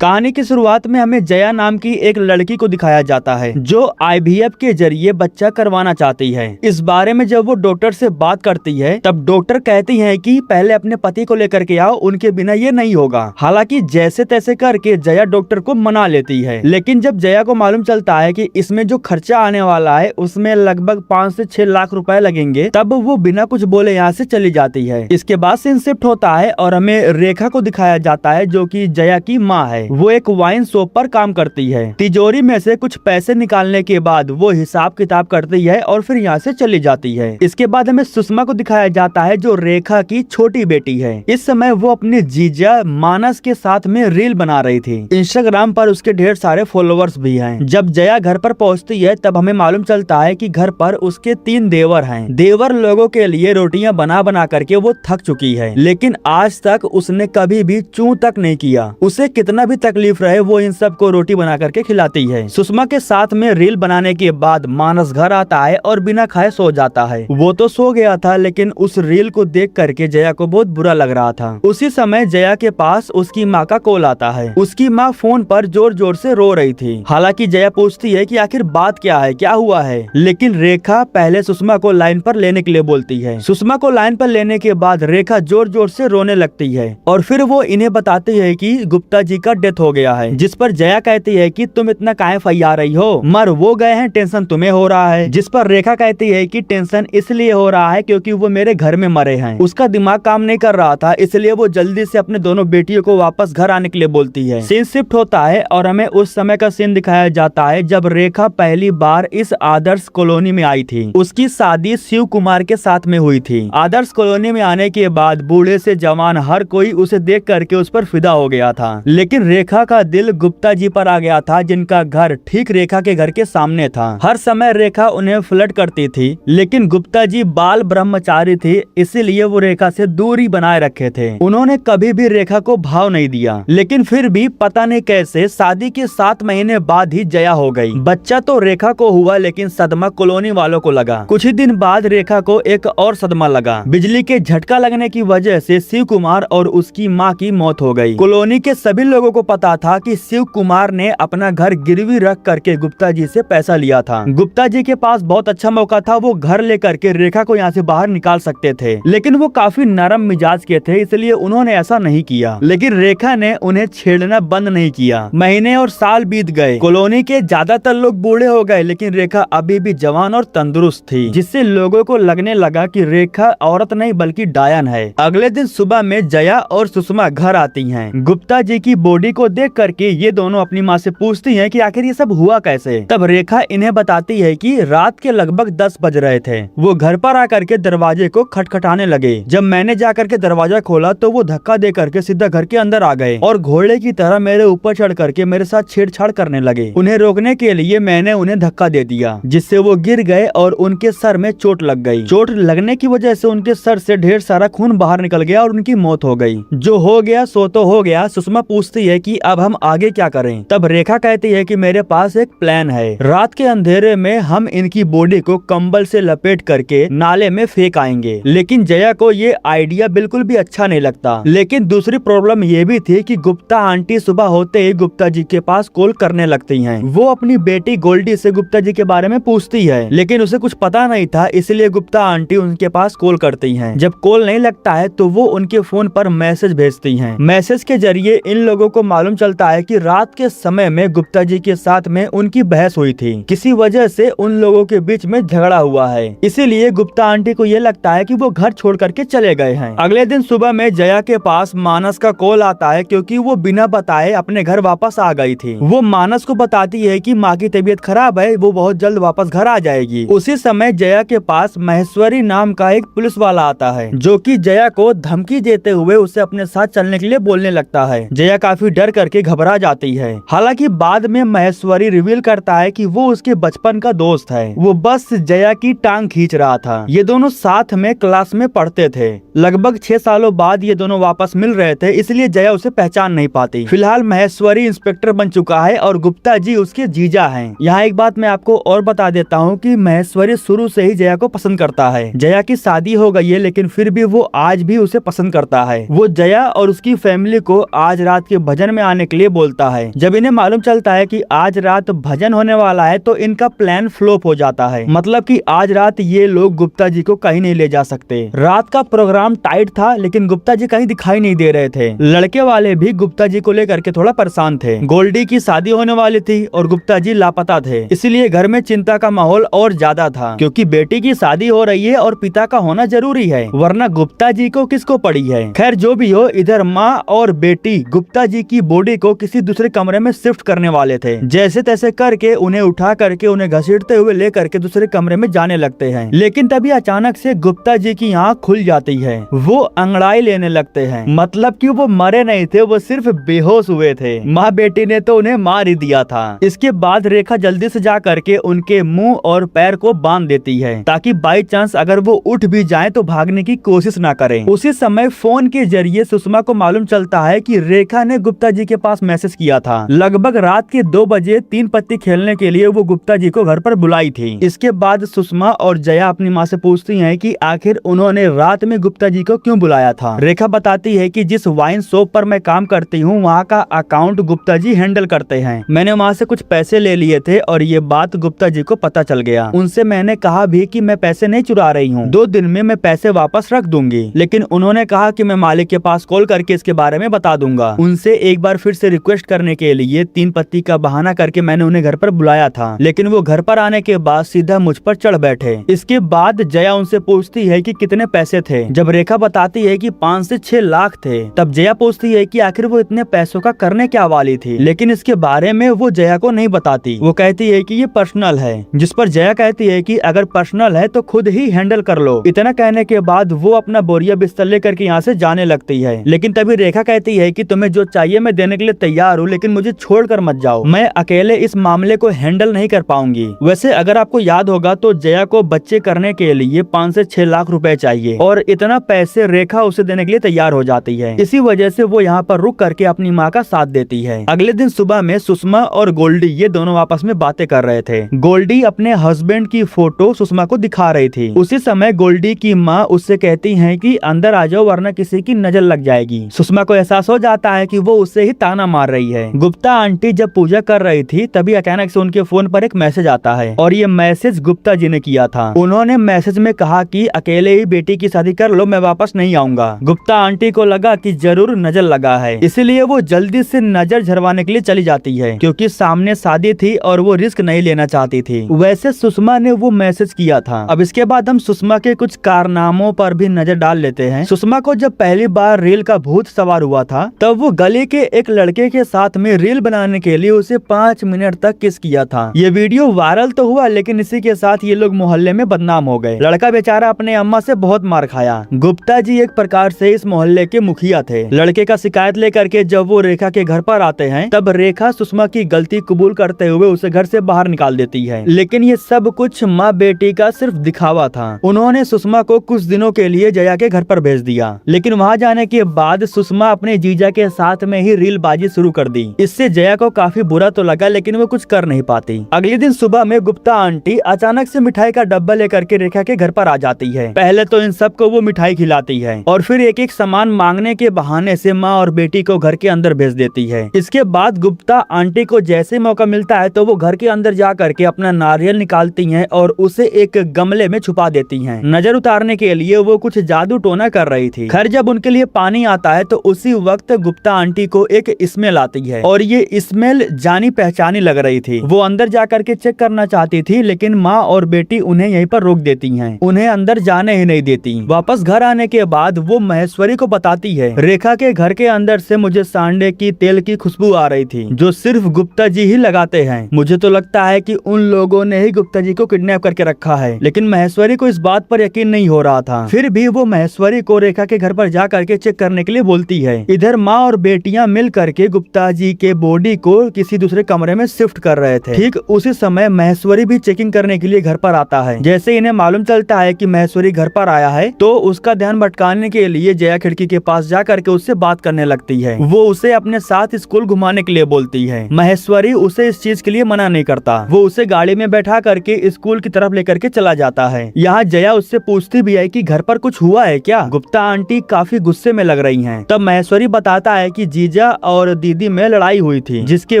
कहानी की शुरुआत में हमें जया नाम की एक लड़की को दिखाया जाता है जो IVF के जरिए बच्चा करवाना चाहती है। इस बारे में जब वो डॉक्टर से बात करती है तब डॉक्टर कहती है कि पहले अपने पति को लेकर के आओ, उनके बिना ये नहीं होगा। हालांकि जैसे तैसे करके जया डॉक्टर को मना लेती है, लेकिन जब जया को मालूम चलता है कि इसमें जो खर्चा आने वाला है उसमें लगभग 5 से 6 लाख रुपए लगेंगे, तब वो बिना कुछ बोले यहाँ से चली जाती है। इसके बाद सीन शिफ्ट होता है और हमें रेखा को दिखाया जाता है जो कि जया की माँ है। वो एक वाइन शॉप पर काम करती है। तिजोरी में से कुछ पैसे निकालने के बाद वो हिसाब किताब करती है और फिर यहाँ से चली जाती है। इसके बाद हमें सुषमा को दिखाया जाता है जो रेखा की छोटी बेटी है। इस समय वो अपने जीजा मानस के साथ में रील बना रही थी। इंस्टाग्राम पर उसके ढेर सारे फॉलोअर्स भी हैं। जब जया घर पर पहुँचती है तब हमें मालूम चलता है कि घर पर उसके 3 देवर हैं। देवर लोगों के लिए रोटियां बना बना करके वो थक चुकी है, लेकिन आज तक उसने कभी भी चूं तक नहीं किया। उसे कितना भी तकलीफ रहे वो इन सबको रोटी बना करके खिलाती है। सुषमा के साथ में रील बनाने के बाद मानस घर आता है और बिना खाए सो जाता है। वो तो सो गया था, लेकिन उस रील को देख करके जया को बहुत बुरा लग रहा था। उसी समय जया के पास उसकी माँ का कॉल आता है। उसकी माँ फोन पर जोर जोर से रो रही थी। हालांकि जया पूछती है कि आखिर बात क्या है, क्या हुआ है, लेकिन रेखा पहले सुषमा को लाइन पर लेने के लिए बोलती है। सुषमा को लाइन पर लेने के बाद रेखा जोर जोर से रोने लगती है और फिर वो इन्हें बताती है कि गुप्ता जी का डेथ हो गया है। जिस पर जया कहती है कि तुम इतना काहे फैला रही हो, मर वो गए हैं, टेंशन तुम्हें हो रहा है। जिस पर रेखा कहती है कि टेंशन इसलिए हो रहा है क्योंकि वो मेरे घर में मरे हैं। उसका दिमाग काम नहीं कर रहा था, इसलिए वो जल्दी से अपने दोनों बेटियों को वापस घर आने के लिए बोलती है। सीन शिफ्ट होता है और हमें उस समय का सीन दिखाया जाता है जब रेखा पहली बार इस आदर्श कॉलोनी में आई थी। उसकी शादी शिव कुमार के साथ में हुई थी। आदर्श कॉलोनी में आने के बाद बूढ़े से जवान हर कोई उसे देख करके उस पर फिदा हो गया था, लेकिन रेखा का दिल गुप्ता जी पर आ गया था जिनका घर ठीक रेखा के घर के सामने था। हर समय रेखा उन्हें फ्लर्ट करती थी, लेकिन गुप्ता जी बाल ब्रह्मचारी थी, इसीलिए वो रेखा से दूरी बनाए रखे थे। उन्होंने कभी भी रेखा को भाव नहीं दिया, लेकिन फिर भी पता नहीं कैसे शादी के 7 महीने बाद ही जया हो गई। बच्चा तो रेखा को हुआ, लेकिन सदमा कॉलोनी वालों को लगा। कुछ ही दिन बाद रेखा को एक और सदमा लगा। बिजली के झटका लगने की वजह से शिव कुमार और उसकी माँ की मौत हो गई। कॉलोनी के सभी लोगों को पता था कि शिव कुमार ने अपना घर गिरवी रख करके गुप्ता जी से पैसा लिया था। गुप्ता जी के पास बहुत अच्छा मौका था, वो घर लेकर के रेखा को यहाँ से बाहर निकाल सकते थे, लेकिन वो काफी नरम मिजाज के थे, इसलिए उन्होंने ऐसा नहीं किया। लेकिन रेखा ने उन्हें छेड़ना बंद नहीं किया। महीने और साल बीत गए। कॉलोनी के ज्यादातर लोग बूढ़े हो गए, लेकिन रेखा अभी भी जवान और तंदुरुस्त थी, जिससे लोगों को लगने लगा कि रेखा औरत नहीं बल्कि डायन है। अगले दिन सुबह में जया और सुषमा घर आती हैं। गुप्ता जी की बॉडी को देख करके ये दोनों अपनी माँ से पूछती हैं कि आखिर ये सब हुआ कैसे। तब रेखा इन्हें बताती है कि रात के लगभग 10 बज रहे थे। वो घर पर आकर के दरवाजे को खटखटाने लगे। जब मैंने जाकर के दरवाजा खोला तो वो धक्का दे करके सीधा घर के अंदर आ गए और घोड़े की तरह मेरे ऊपर चढ़ करके मेरे साथ छेड़छाड़ करने लगे। उन्हें रोकने के लिए मैंने उन्हें धक्का दे दिया, जिससे वो गिर गए और उनके सर में चोट लग गई। चोट लगने की वजह से उनके सर से ढेर सारा खून बाहर निकल गया और उनकी मौत हो गई। जो हो गया सो तो हो गया। सुषमा पूछती है कि अब हम आगे क्या करें। तब रेखा कहती है कि मेरे पास एक प्लान है। रात के अंधेरे में हम इनकी बॉडी को कंबल से लपेट करके नाले में फेंक आएंगे। लेकिन जया को ये आइडिया बिल्कुल भी अच्छा नहीं लगता। लेकिन दूसरी प्रॉब्लम ये भी थी कि गुप्ता आंटी सुबह होते ही गुप्ता जी के पास कॉल करने लगती हैं। वो अपनी बेटी गोल्डी से गुप्ता जी के बारे में पूछती है, लेकिन उसे कुछ पता नहीं था, इसलिए गुप्ता आंटी उनके पास कॉल करती हैं। जब कॉल नहीं लगता है तो वो उनके फोन पर मैसेज भेजती हैं। मैसेज के जरिए इन लोगों को मालूम चलता है कि रात के समय में गुप्ता जी के साथ में उनकी बहस हुई थी। किसी वजह से उन लोगों के बीच में झगड़ा हुआ है, इसीलिए गुप्ता आंटी को ये लगता है कि वो घर छोड़ करके चले गए हैं। अगले दिन सुबह में जया के पास मानस का कॉल आता है, क्योंकि वो बिना बताए अपने घर वापस आ गई थी। वो मानस को बताती है कि माँ की तबीयत खराब है, वो बहुत जल्द वापस घर आ जाएगी। उसी समय जया के पास महेश्वरी नाम का एक पुलिस वाला आता है, जो कि जया को धमकी देते हुए उसे अपने साथ चलने के लिए बोलने लगता है। जया काफी डर करके घबरा जाती है। हालांकि बाद में महेश्वरी रिवील करता है कि वो उसके बचपन का दोस्त है। वो बस जया की टांग खींच रहा था। ये दोनों साथ में क्लास में पढ़ते थे। लगभग 6 सालों बाद ये दोनों वापस मिल रहे थे, इसलिए जया उसे पहचान नहीं पाती। फिलहाल महेश्वरी इंस्पेक्टर बन चुका है और गुप्ता जी उसके जीजा हैं। यहाँ एक बात मैं आपको और बता देता हूँ कि महेश्वरी शुरू से ही जया को पसंद करता है। जया की शादी हो गई है, लेकिन फिर भी वो आज भी उसे पसंद करता है। वो जया और उसकी फैमिली को आज रात के भजन फंक्शन में आने के लिए बोलता है। जब इन्हें मालूम चलता है कि आज रात भजन होने वाला है तो इनका प्लान फ्लॉप हो जाता है। मतलब कि आज रात ये लोग गुप्ता जी को कहीं नहीं ले जा सकते। रात का प्रोग्राम टाइट था लेकिन गुप्ता जी कहीं दिखाई नहीं दे रहे थे। लड़के वाले भी गुप्ता जी को लेकर के थोड़ा परेशान थे। गोल्डी की शादी होने वाली थी और गुप्ता जी लापता थे, इसलिए घर में चिंता का माहौल और ज्यादा था, क्योंकि बेटी की शादी हो रही है और पिता का होना जरूरी है, वरना गुप्ता जी को किसको पड़ी है। खैर जो भी हो, इधर माँ और बेटी गुप्ता जी की बॉडी को किसी दूसरे कमरे में शिफ्ट करने वाले थे। जैसे तैसे करके उन्हें उठा करके उन्हें घसीटते हुए लेकर के दूसरे कमरे में जाने लगते हैं। लेकिन तभी अचानक से गुप्ता जी की आंख खुल जाती है। वो अंगड़ाई लेने लगते हैं। मतलब कि वो मरे नहीं थे, वो सिर्फ बेहोश हुए थे। माँ बेटी ने तो उन्हें मार ही दिया था। इसके बाद रेखा जल्दी से जा करके उनके मुंह और पैर को बांध देती है, ताकि बाई चांस अगर वो उठ भी जाए तो भागने की कोशिश ना करें। उसी समय फोन के जरिए सुषमा को मालूम चलता है कि रेखा ने गुप्ता जी के पास मैसेज किया था। लगभग रात के 2 बजे 3 पत्ती खेलने के लिए वो गुप्ता जी को घर पर बुलाई थी। इसके बाद सुषमा और जया अपनी माँ से पूछती हैं कि आखिर उन्होंने रात में गुप्ता जी को क्यों बुलाया था। रेखा बताती है कि जिस वाइन शॉप पर मैं काम करती हूँ वहाँ का अकाउंट गुप्ता जी हैंडल करते हैं। मैंने वहाँ से कुछ पैसे ले लिए थे और ये बात गुप्ता जी को पता चल गया। उनसे मैंने कहा भी कि मैं पैसे नहीं चुरा रही हूँ, 2 दिन में मैं पैसे वापस रख दूंगी, लेकिन उन्होंने कहा कि मैं मालिक के पास कॉल करके इसके बारे में बता दूंगा। उनसे एक बार फिर से रिक्वेस्ट करने के लिए 3 पत्ती का बहाना करके मैंने उन्हें घर पर बुलाया था, लेकिन वो घर पर आने के बाद सीधा मुझ पर चढ़ बैठे। इसके बाद जया उनसे पूछती है कि कितने पैसे थे। जब रेखा बताती है कि 5 से 6 लाख थे, तब जया पूछती है कि आखिर वो इतने पैसों का करने क्या वाली थी, लेकिन इसके बारे में वो जया को नहीं बताती। वो कहती है कि ये पर्सनल है, जिस पर जया कहती है कि अगर पर्सनल है तो खुद ही हैंडल कर लो। इतना कहने के बाद वो अपना बोरिया बिस्तर लेकर के यहाँ से जाने लगती है। लेकिन तभी रेखा कहती है कि तुम्हें जो चाहिए मैं देने के लिए तैयार हूँ, लेकिन मुझे छोड़कर मत जाओ, मैं अकेले इस मामले को हैंडल नहीं कर पाऊंगी। वैसे अगर आपको याद होगा तो जया को बच्चे करने के लिए 5 से 6 लाख रुपए चाहिए और इतना पैसे रेखा उसे देने के लिए तैयार हो जाती है। इसी वजह से वो यहाँ पर रुक करके अपनी माँ का साथ देती है। अगले दिन सुबह में सुषमा और गोल्डी ये दोनों आपस में बातें कर रहे थे। गोल्डी अपने हस्बैंड की फोटो सुषमा को दिखा रही थी। उसी समय गोल्डी की माँ उससे कहती है कि अंदर आ जाओ वरना किसी की नजर लग जाएगी। सुषमा को एहसास हो जाता है कि वो उससे ही ताना मार रही है। गुप्ता आंटी जब पूजा कर रही थी तभी अचानक से उनके फोन पर एक मैसेज आता है और ये मैसेज गुप्ता जी ने किया था। उन्होंने मैसेज में कहा कि अकेले ही बेटी की शादी कर लो, मैं वापस नहीं आऊंगा। गुप्ता आंटी को लगा कि जरूर नजर लगा है, इसलिए वो जल्दी से नजर झरवाने के लिए चली जाती है, क्योंकि सामने शादी थी और वो रिस्क नहीं लेना चाहती थी। वैसे सुषमा ने वो मैसेज किया था। अब इसके बाद हम सुषमा के कुछ कारनामों पर भी नजर डाल लेते हैं। सुषमा को जब पहली बार रील का भूत सवार हुआ था तब वो गली के एक लड़के के साथ में रील बनाने के लिए उसे 5 मिनट तक किस किया था। ये वीडियो वायरल तो हुआ, लेकिन इसी के साथ ये लोग मोहल्ले में बदनाम हो गए। लड़का बेचारा अपने अम्मा से बहुत मार खाया। गुप्ता जी एक प्रकार से इस मोहल्ले के मुखिया थे। लड़के का शिकायत लेकर के जब वो रेखा के घर पर आते हैं तब रेखा सुषमा की गलती कबूल करते हुए उसे घर से बाहर निकाल देती है। लेकिन ये सब कुछ माँ बेटी का सिर्फ दिखावा था। उन्होंने सुषमा को कुछ दिनों के लिए जया के घर पर भेज दिया, लेकिन वहाँ जाने के बाद सुषमा अपने जीजा के साथ में ही रील बाजी शुरू कर दी। इससे जया को काफी बुरा तो लगा, लेकिन वो कुछ कर नहीं पाती। अगले दिन सुबह में गुप्ता आंटी अचानक से मिठाई का डब्बा लेकर के रेखा के घर पर आ जाती है। पहले तो इन सबको वो मिठाई खिलाती है और फिर एक एक सामान मांगने के बहाने से माँ और बेटी को घर के अंदर भेज देती है। इसके बाद गुप्ता आंटी को जैसे मौका मिलता है तो वो घर के अंदर जा करके अपना नारियल निकालती हैं और उसे एक गमले में छुपा देती हैं। नजर उतारने के लिए वो कुछ जादू टोना कर रही थी। खैर जब उनके लिए पानी आता है तो उसी वक्त गुप्ता आंटी को एक स्मेल आती है और ये स्मेल जानी पहचानी लग रही थी। वो अंदर जा करके चेक करना चाहती थी, लेकिन माँ और बेटी उन्हें यहीं पर रोक देती हैं, उन्हें अंदर जाने ही नहीं देती। वापस घर आने के बाद वो महेश्वरी को बताती है, रेखा के घर के अंदर से मुझे सांडे की तेल की खुशबू आ रही थी जो सिर्फ गुप्ता जी ही लगाते हैं। मुझे तो लगता है कि उन लोगों ने ही गुप्ता जी को किडनैप करके रखा है। लेकिन महेश्वरी को इस बात पर यकीन नहीं हो रहा था। फिर भी वो महेश्वरी को रेखा के घर पर जा करके चेक करने के लिए बोलती है। इधर माँ और बेटियां मिल करके गुप्ता जी के बॉडी को किसी दूसरे कमरे में शिफ्ट कर रहे थे। ठीक उसी समय महेश्वरी भी चेकिंग करने के लिए घर पर आता है। जैसे इन्हें मालूम चलता है कि महेश्वरी घर पर आया है तो उसका ध्यान भटकाने के लिए जया खिड़की के पास जा करके उससे बात करने लगती है। वो उसे अपने साथ स्कूल घुमाने के लिए बोलती है। महेश्वरी उसे इस चीज के लिए मना नहीं करता। वो उसे गाड़ी में बैठा करके स्कूल की तरफ लेकर के चला जाता है। यहाँ जया उससे पूछती भी है कि घर पर कुछ हुआ है क्या। गुप्ता आंटी काफी गुस्से में लग रही हैं। तब महेश्वरी बताता है कि जीजा जीजा और दीदी में लड़ाई हुई थी, जिसके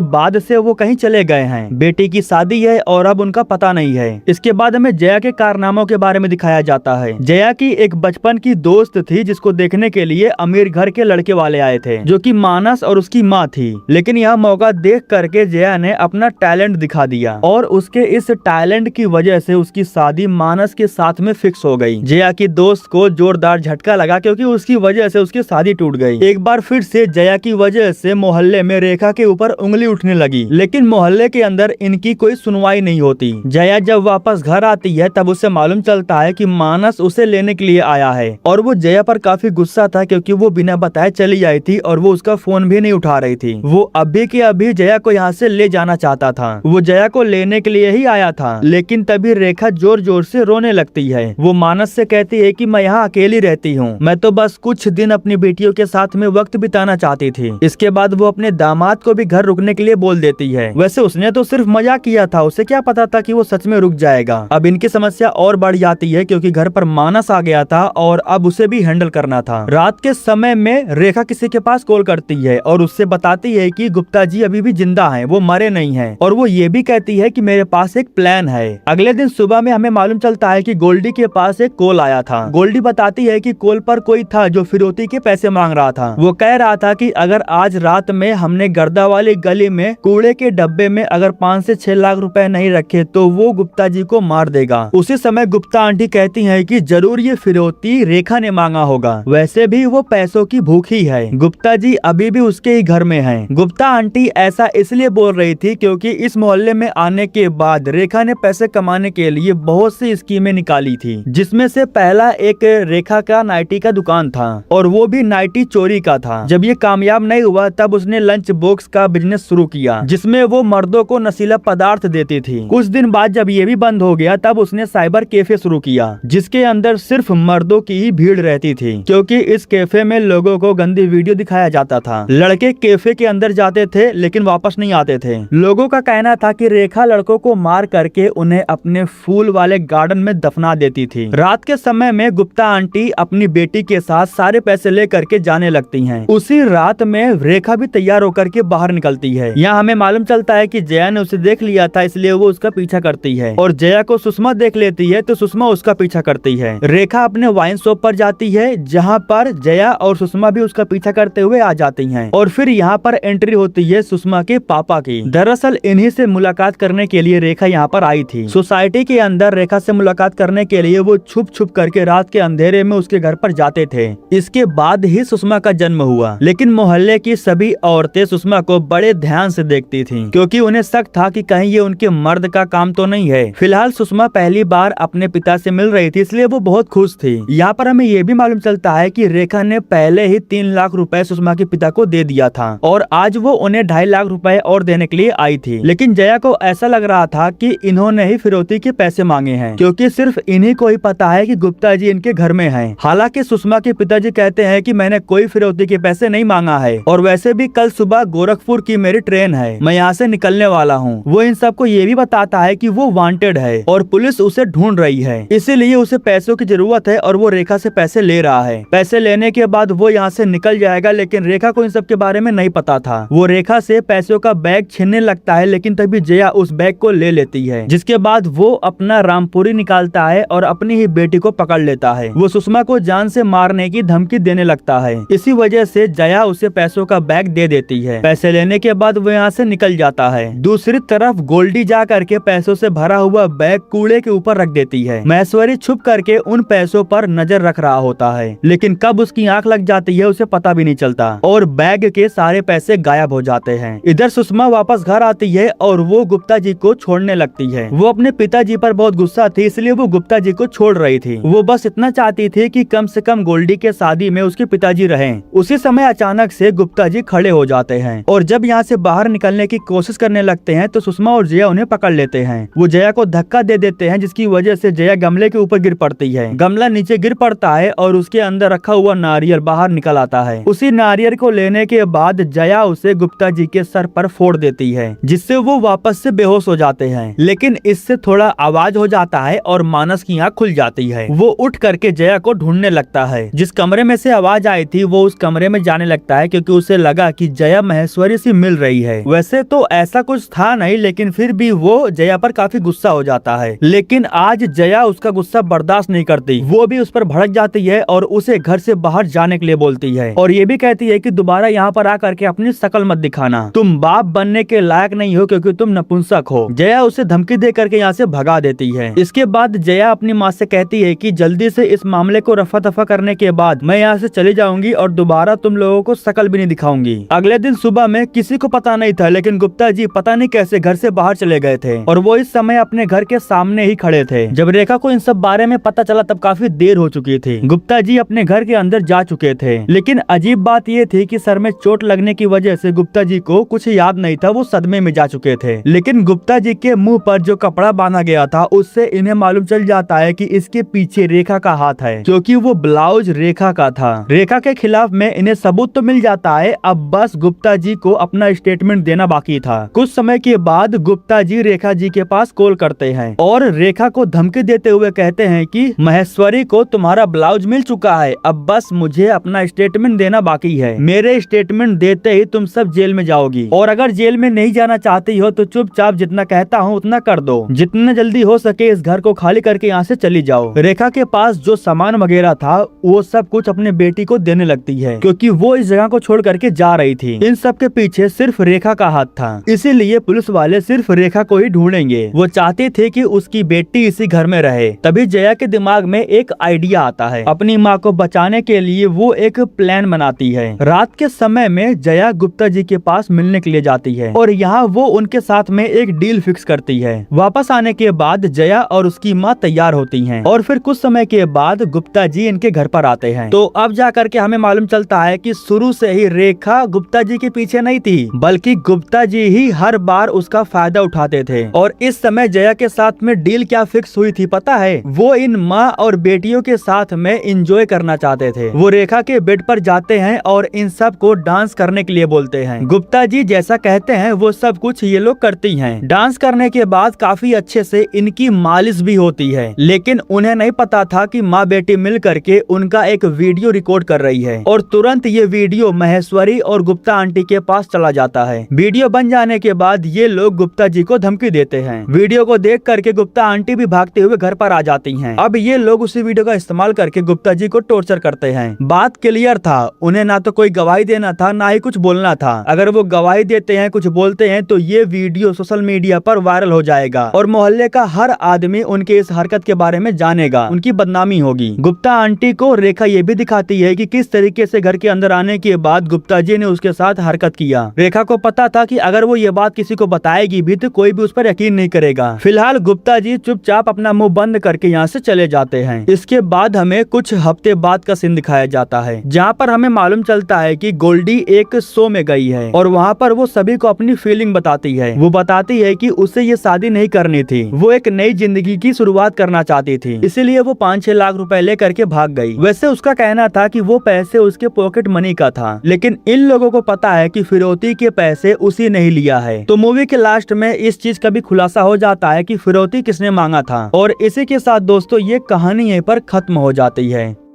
बाद से वो कहीं चले गए हैं। बेटी की शादी है और अब उनका पता नहीं है। इसके बाद हमें जया के कारनामों के बारे में दिखाया जाता है। जया की एक बचपन की दोस्त थी जिसको देखने के लिए अमीर घर के लड़के वाले आए थे, जो कि मानस और उसकी माँ थी। लेकिन यह मौका देख करके जया ने अपना टैलेंट दिखा दिया और उसके इस टैलेंट की वजह से उसकी शादी मानस के साथ में फिक्स हो गई। जया की दोस्त को जोरदार झटका लगा क्योंकि उसकी वजह से उसकी शादी टूट गई। एक बार फिर से जया की वजह से मोहल्ले में रेखा के ऊपर उंगली उठने लगी, लेकिन मोहल्ले के अंदर इनकी कोई सुनवाई नहीं होती। जया जब वापस घर आती है तब उसे मालूम चलता है कि मानस उसे लेने के लिए आया है और वो जया पर काफी गुस्सा था क्योंकि वो बिना बताए चली आई थी और वो उसका फोन भी नहीं उठा रही थी। वो अभी के अभी जया को यहाँ से ले जाना चाहता था। वो जया को लेने के लिए ही आया था, लेकिन तभी रेखा जोर जोर से रोने लगती है। वो मानस से कहती है कि मैं यहाँ अकेली रहती हूँ, मैं तो बस कुछ दिन अपनी बेटियों के साथ में वक्त बिताना चाहती थी। इसके बाद वो अपने दामाद को भी घर रुकने के लिए बोल देती है। वैसे उसने तो सिर्फ मजाक किया था, उसे क्या पता था कि वो सच में रुक जाएगा। अब इनकी समस्या और बढ़ जाती है क्योंकि घर पर मानस आ गया था और अब उसे भी हैंडल करना था। रात के समय में रेखा किसी के पास कॉल करती है और उससे बताती है कि गुप्ता जी अभी भी जिंदा हैं, वो मरे नहीं हैं। और वो ये भी कहती है कि मेरे पास एक प्लान है। अगले दिन सुबह में हमें मालूम चलता है कि गोल्डी के पास एक कॉल आया था। गोल्डी बताती है कि कॉल पर कोई था जो फिरौती के पैसे मांग रहा था। वो कह रहा था कि अगर आज रात में हमने गर्दा वाली गली में कूड़े के डब्बे में अगर 5 से 6 लाख रुपए नहीं रखे तो वो गुप्ता जी को मार देगा। उसी समय गुप्ता आंटी कहती है कि जरूर ये फिरौती रेखा ने मांगा होगा, वैसे भी वो पैसों की भूखी है। गुप्ता जी अभी भी उसके ही घर में हैं। गुप्ता आंटी ऐसा इसलिए बोल रही थी क्योंकि इस मोहल्ले में आने के बाद रेखा ने पैसे कमाने के लिए बहुत सी स्कीमें निकाली थी, जिसमें से पहला एक रेखा का नाइटी का दुकान था और वो भी नाइटी चोरी का था। जब ये कामयाब नहीं हुआ तब उसने लंच बॉक्स का बिजनेस शुरू किया, जिसमें वो मर्दों को नशीला पदार्थ देती थी। कुछ दिन बाद जब ये भी बंद हो गया तब उसने साइबर कैफे शुरू किया, जिसके अंदर सिर्फ मर्दों की ही भीड़ रहती थी क्योंकि इस कैफे में लोगों को गंदी वीडियो दिखाया जाता था। लड़के कैफे के अंदर जाते थे लेकिन वापस नहीं आते थे। लोगों का कहना था कि रेखा लड़कों को मार करके उन्हें अपने फूल वाले गार्डन में दफना देती थी। रात के समय में गुप्ता आंटी अपनी बेटी के साथ सारे पैसे ले करके जाने लगती हैं। उसी रात में रेखा भी तैयार होकर के बाहर निकलती है। यहाँ हमें मालूम चलता है कि जया ने उसे देख लिया था, इसलिए वो उसका पीछा करती है और जया को सुषमा देख लेती है तो सुषमा उसका पीछा करती है। रेखा अपने वाइन शॉप पर जाती है जहाँ पर जया और सुषमा भी उसका पीछा करते हुए आ जाती हैं और फिर यहाँ पर एंट्री होती है सुषमा के पापा की। दरअसल इन्हीं से मुलाकात करने के लिए रेखा यहाँ पर आई थी। सोसाइटी के अंदर रेखा से मुलाकात करने के लिए वो छुप छुप करके रात के अंधेरे में उसके घर पर जाते थे। इसके बाद ही सुषमा का जन्म हुआ, लेकिन मोहल्ले की सभी औरतें सुषमा को बड़े ध्यान से देखती थी क्योंकि उन्हें शक था कि कहीं ये उनके मर्द का काम तो नहीं है। फिलहाल सुषमा पहली बार अपने पिता से मिल रही थी, इसलिए वो बहुत खुश थी। यहाँ पर हमें ये भी मालूम चलता है कि रेखा ने पहले ही 3 लाख रुपए सुषमा के पिता को दे दिया था और आज वो उन्हें 2.5 लाख रुपए और देने के लिए आई थी। लेकिन जया को ऐसा लग रहा था कि इन्होंने ही फिरौती के पैसे मांगे हैं क्योंकि सिर्फ इन्हीं को ही पता है कि गुप्ता जी इनके घर में हैं। हालांकि सुषमा के पिताजी कहते हैं कि मैंने कोई फिरौती के पैसे नहीं मांगा है और वैसे भी कल सुबह गोरखपुर की मेरी ट्रेन है, मैं यहाँ से निकलने वाला हूँ। वो इन सबको ये भी बताता है कि वो वांटेड है और पुलिस उसे ढूंढ रही है, इसीलिए उसे पैसों की जरूरत है और वो रेखा से पैसे ले रहा है। पैसे लेने के बाद वो यहाँ से निकल जाएगा, लेकिन रेखा को इन सब के बारे में नहीं पता था। वो रेखा से पैसों का बैग छीनने लगता है, लेकिन तभी जया उस बैग को ले लेती है, जिसके बाद वो अपना रामपुरी निकालता है और अपनी ही बेटी को पकड़ लेता है। वो सुषमा को जान से मारने की धमकी देने लगता है। इसी वजह से जया उसे पैसों का बैग दे देती है। पैसे लेने के बाद वो यहाँ से निकल जाता है। दूसरी तरफ गोल्डी जा करके पैसों से भरा हुआ बैग कूड़े के ऊपर रख देती है। महेश्वरी छुप करके उन पैसों पर नजर रख रहा होता है, लेकिन कब उसकी आंख लग जाती है उसे पता भी नहीं चलता और बैग के सारे पैसे गायब हो जाते हैं। इधर सुषमा वापस घर आती है और वो गुप्ता जी को छोड़ने लगती है। वो अपने पिताजी पर बहुत गुस्सा थी, इसलिए वो गुप्ता जी को छोड़ रही थी। वो बस इतना चाहती थी कि कम से कम गोल्डी के शादी में उसके पिताजी रहें। उसी समय अचानक से गुप्ता जी खड़े हो जाते हैं और जब यहाँ से बाहर निकलने की कोशिश करने लगते हैं तो सुषमा और जया उन्हें पकड़ लेते हैं। वो जया को धक्का दे देते हैं, जिसकी वजह से जया गमले के ऊपर गिर पड़ती है। गमला नीचे गिर पड़ता है और उसके अंदर रखा हुआ नारियल बाहर निकल आता है। उसी नारियल को लेने के बाद जया उसे गुप्ता जी के सर पर फोड़ देती है, जिससे वो वापस से बेहोश हो जाते हैं। लेकिन इससे थोड़ा आवाज हो जाता है और मानस की आंख खुल जाती है। वो उठ करके जया को ढूंढने लगता है। जिस कमरे में से आवाज आई थी वो उस कमरे में जाने लगता है क्योंकि क्योंकि उसे लगा कि जया महेश्वरी से मिल रही है। वैसे तो ऐसा कुछ था नहीं, लेकिन फिर भी वो जया पर काफी गुस्सा हो जाता है। लेकिन आज जया उसका गुस्सा बर्दाश्त नहीं करती, वो भी उस पर भड़क जाती है और उसे घर से बाहर जाने के लिए बोलती है और ये भी कहती है कि दोबारा यहाँ पर आकर के अपनी शकल मत दिखाना, तुम बाप बनने के लायक नहीं हो क्योंकि तुम नपुंसक हो। जया उसे धमकी दे करके यहाँ से भगा देती है। इसके बाद जया अपनी माँ से कहती है कि जल्दी से इस मामले को रफा दफा करने के बाद मैं यहाँ से चली जाऊंगी और दोबारा तुम लोगों को शकल भी नहीं दिखाऊंगी। अगले दिन सुबह में किसी को पता नहीं था, लेकिन गुप्ता जी पता नहीं कैसे घर से बाहर चले गए थे और वो इस समय अपने घर के सामने ही खड़े थे। जब रेखा को इन सब बारे में पता चला तब काफी देर हो चुकी थी। गुप्ता जी अपने घर के अंदर जा चुके थे, लेकिन अजीब बात ये थी कि सर में चोट लगने की वजह से गुप्ता जी को कुछ याद नहीं था, वो सदमे में जा चुके थे। लेकिन गुप्ता जी के मुंह पर जो कपड़ा बांधा गया था उससे इन्हें मालूम चल जाता है कि इसके पीछे रेखा का हाथ है, क्योंकि वो ब्लाउज रेखा का था। रेखा के खिलाफ में इन्हें सबूत तो मिल जाता है, अब बस गुप्ता जी को अपना स्टेटमेंट देना बाकी था। कुछ समय के बाद गुप्ता जी रेखा जी के पास कॉल करते हैं और रेखा को धमकी देते हुए कहते हैं कि महेश्वरी को तुम्हारा ब्लाउज मिल चुका है, अब बस मुझे अपना स्टेटमेंट देना बाकी है। मेरे स्टेटमेंट देते ही तुम सब जेल में जाओगी और अगर जेल में नहीं जाना चाहती हो तो चुपचाप जितना कहता हूँ उतना कर दो, जितना जल्दी हो सके इस घर को खाली करके यहाँ से चली जाओ। रेखा के पास जो सामान वगैरह था वो सब कुछ अपने बेटी को देने लगती है, क्योंकि वो इस जगह को छोड़ करके जा रही थी। इन सब के पीछे सिर्फ रेखा का हाथ था, इसीलिए पुलिस वाले सिर्फ रेखा को ही ढूंढेंगे। वो चाहते थे कि उसकी बेटी इसी घर में रहे। तभी जया के दिमाग में एक आइडिया आता है। अपनी माँ को बचाने के लिए वो एक प्लान बनाती है। रात के समय में जया गुप्ता जी के पास मिलने के लिए जाती है और यहाँ वो उनके साथ में एक डील फिक्स करती है। वापस आने के बाद जया और उसकी माँ तैयार होती हैं और फिर कुछ समय के बाद गुप्ता जी इनके घर पर आते हैं। तो अब जाकर के हमें मालूम चलता है कि शुरू से ही रेखा गुप्ता जी के पीछे नहीं थी, बल्कि गुप्ता जी ही हर बार उसका फायदा उठाते थे। और इस समय जया के साथ में डील क्या फिक्स हुई थी पता है? वो इन माँ और बेटियों के साथ में एंजॉय करना चाहते थे। वो रेखा के बेड पर जाते हैं और इन सब को डांस करने के लिए बोलते हैं। गुप्ता जी जैसा कहते हैं वो सब कुछ ये लोग करती हैं। डांस करने के बाद काफी अच्छे से इनकी मालिश भी होती है, लेकिन उन्हें नहीं पता था कि माँ बेटी मिल करके उनका एक वीडियो रिकॉर्ड कर रही है और तुरंत ये वीडियो महेश्वरी और गुप्ता आंटी के पास चला जाता है। वीडियो बन जाने के बाद ये लोग गुप्ता जी को धमकी देते हैं। वीडियो को देख करके गुप्ता आंटी भी भागते हुए घर पर आ जाती हैं। अब ये लोग उसी वीडियो का इस्तेमाल करके गुप्ता जी को टॉर्चर करते हैं। बात क्लियर था, उन्हें ना तो कोई गवाही देना था ना ही कुछ बोलना था। अगर वो गवाही देते हैं, कुछ बोलते हैं तो ये वीडियो सोशल मीडिया पर वायरल हो जाएगा और मोहल्ले का हर आदमी उनके इस हरकत के बारे में जानेगा, उनकी बदनामी होगी। गुप्ता आंटी को रेखा ये भी दिखाती है कि किस तरीके से घर के अंदर आने के बाद गुप्ता जी ने उसके साथ हरकत किया। रेखा को पता था कि अगर वो ये बात किसी को बताएगी भी तो कोई भी उस पर यकीन नहीं करेगा। फिलहाल गुप्ता जी चुपचाप अपना मुंह बंद करके यहाँ से चले जाते हैं। इसके बाद हमें कुछ हफ्ते बाद का सीन दिखाया जाता है, जहाँ पर हमें मालूम चलता है कि गोल्डी एक शो में गई है और वहाँ पर वो सभी को अपनी फीलिंग बताती है। वो बताती है कि उसे ये शादी नहीं करनी थी, वो एक नई जिंदगी की शुरुआत करना चाहती थी, इसीलिए वो 5-6 लाख रुपए लेकर के भाग गई। वैसे उसका कहना था कि वो पैसे उसके पॉकेट मनी का था, लेकिन इन लोगों को पता है कि फिरौती के पैसे उसी नहीं लिया है। तो मूवी के लास्ट में इस चीज का भी खुलासा हो जाता है कि फिरौती किसने मांगा था। और इसी के साथ दोस्तों ये कहानी यहीं पर खत्म हो जाती है।